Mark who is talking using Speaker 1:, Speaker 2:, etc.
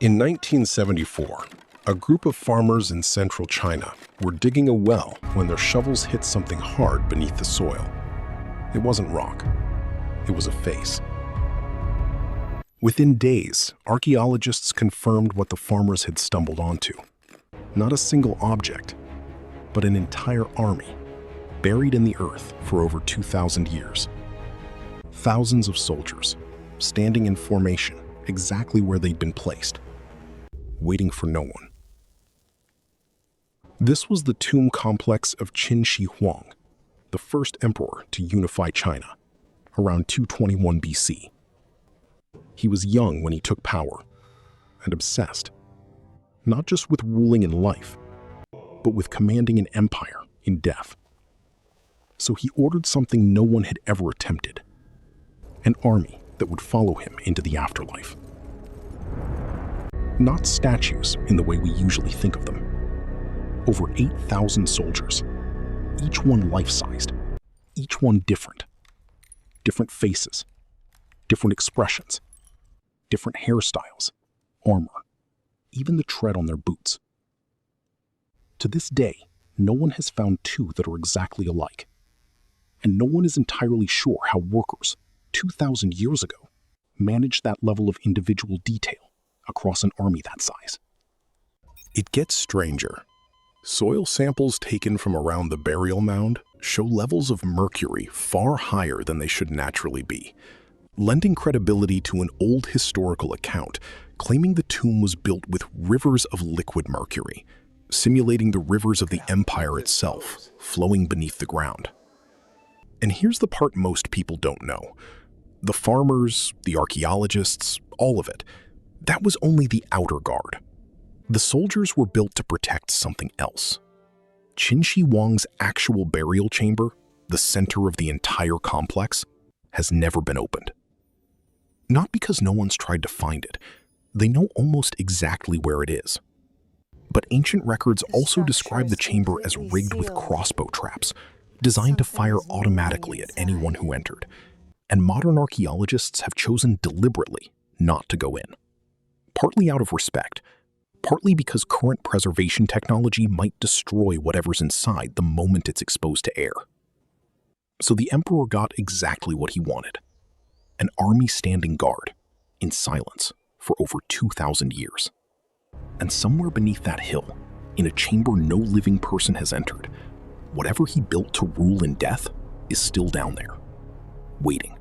Speaker 1: In 1974, a group of farmers in central China were digging a well when their shovels hit something hard beneath the soil. It wasn't rock. It was a face. Within days, archaeologists confirmed what the farmers had stumbled onto. Not a single object, but an entire army, buried in the earth for over 2,000 years. Thousands of soldiers, standing in formation exactly where they'd been placed, waiting for no one. This was the tomb complex of Qin Shi Huang, the first emperor to unify China, around 221 BC. He was young when he took power, and obsessed, not just with ruling in life, but with commanding an empire in death. So he ordered something no one had ever attempted: an army that would follow him into the afterlife. Not statues in the way we usually think of them. Over 8,000 soldiers, each one life-sized, each one different. Different faces, different expressions, different hairstyles, armor, even the tread on their boots. To this day, no one has found two that are exactly alike. And no one is entirely sure how workers, 2,000 years ago, managed that level of individual detail across an army that size. It gets stranger. Soil samples taken from around the burial mound show levels of mercury far higher than they should naturally be, lending credibility to an old historical account claiming the tomb was built with rivers of liquid mercury, simulating the rivers of the empire itself, flowing beneath the ground. And here's the part most people don't know. The farmers, the archaeologists, all of it, that was only the outer guard. The soldiers were built to protect something else. Qin Shi Huang's actual burial chamber, the center of the entire complex, has never been opened. Not because no one's tried to find it. They know almost exactly where it is. But ancient records also describe the chamber as rigged with crossbow traps, designed to fire automatically at anyone who entered. And modern archaeologists have chosen deliberately not to go in. Partly out of respect, partly because current preservation technology might destroy whatever's inside the moment it's exposed to air. So the emperor got exactly what he wanted: an army standing guard, in silence, for over 2,000 years. And somewhere beneath that hill, in a chamber no living person has entered, whatever he built to rule in death is still down there, waiting.